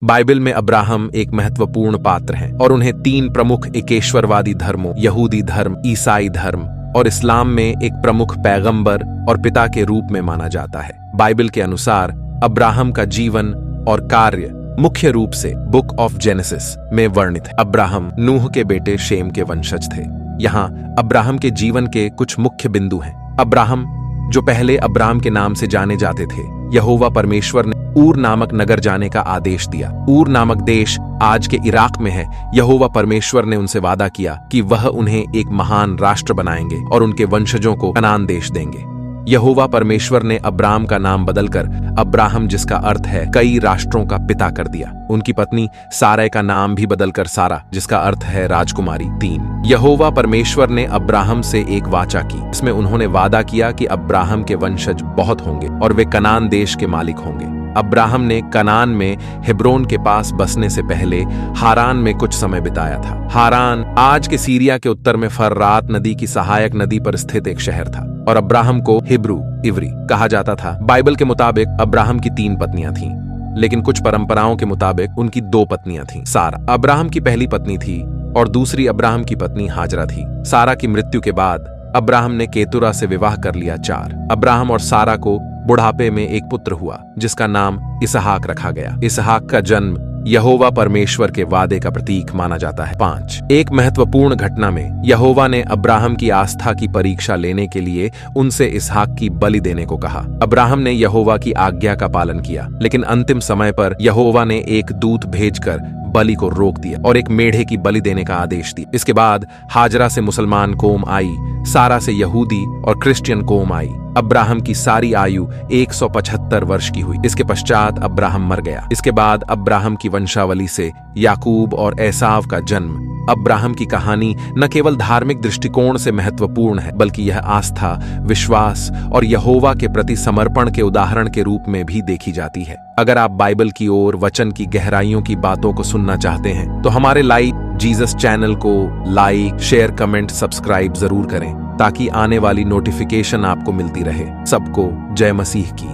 Bible में Abraham एक महत्वपूर्ण पात्र हैं और उन्हें तीन प्रमुख एकेश्वरवादी धर्मों यहूदी धर्म, ईसाई धर्म और इस्लाम में एक प्रमुख पैगंबर और पिता के रूप में माना जाता है। बाइबल के अनुसार अब्राहम का जीवन और कार्य मुख्य रूप से बुक ऑफ जेनेसिस में वर्णित है। अब्राहम नूह के बेटे शेम के वंशज थे। यहाँ अब्राहम के जीवन के कुछ मुख्य बिंदु हैं। अब्राहम, जो पहले अब्राम के नाम से जाने जाते थे, यहोवा परमेश्वर ने ऊर नामक नगर जाने का आदेश दिया। ऊर नामक देश आज के इराक में है। यहोवा परमेश्वर ने उनसे वादा किया कि वह उन्हें एक महान राष्ट्र बनाएंगे और उनके वंशजों को कनान देश देंगे। यहोवा परमेश्वर ने अब्राम का नाम बदलकर अब्राहम, जिसका अर्थ है कई राष्ट्रों का पिता, कर दिया। उनकी पत्नी सारै का नाम भी बदलकर सारा, जिसका अर्थ है राजकुमारी। 3 यहोवा परमेश्वर ने अब्राहम से एक वाचा की, इसमें उन्होंने वादा किया कि अब्राहम के वंशज बहुत होंगे और वे कनान देश के मालिक होंगे। अब्राहम ने कनान में हेब्रोन के पास बसने से पहले हारान में कुछ समय बिताया था। हारान आज के सीरिया के उत्तर में फर्रात नदी की सहायक नदी पर स्थित एक शहर था और अब्राहम को हिब्रू इवरी कहा जाता था। बाइबल के मुताबिक अब्राहम की 3 पत्नियां थीं, लेकिन कुछ परंपराओं के मुताबिक उनकी 2 पत्नियां थीं। सारा अब्राहम की पहली पत्नी थी और दूसरी अब्राहम की पत्नी हाजरा थी। सारा की मृत्यु के बाद अब्राहम ने केतुरा से विवाह कर लिया। 4 अब्राहम और सारा को बुढ़ापे में एक पुत्र हुआ जिसका नाम इसहाक रखा गया। इसहाक का जन्म यहोवा परमेश्वर के वादे का प्रतीक माना जाता है। 5 एक महत्वपूर्ण घटना में यहोवा ने अब्राहम की आस्था की परीक्षा लेने के लिए उनसे इसहाक की बलि देने को कहा। अब्राहम ने यहोवा की आज्ञा का पालन किया, लेकिन अंतिम समय पर यहोवा ने एक दूत भेजकर बलि को रोक दिया और एक मेढ़े की बलि देने का आदेश दिया। इसके बाद हाजरा से मुसलमान कौम आई, सारा से यहूदी और क्रिश्चियन कौम आई। अब्राहम की सारी आयु 175 वर्ष की हुई। इसके पश्चात अब्राहम मर गया। इसके बाद अब्राहम की वंशावली से याकूब और एसाव का जन्म। अब्राहम की कहानी न केवल धार्मिक दृष्टिकोण से महत्वपूर्ण है, बल्कि यह आस्था, विश्वास और यहोवा के प्रति समर्पण के उदाहरण के रूप में भी देखी जाती है। अगर आप बाइबल की ओर वचन की गहराइयों की बातों को सुनना चाहते हैं तो हमारे लाइफ जीसस चैनल को लाइक, शेयर, कमेंट, सब्सक्राइब जरूर करें ताकि आने वाली नोटिफिकेशन आपको मिलती रहे। सबको जय मसीह की।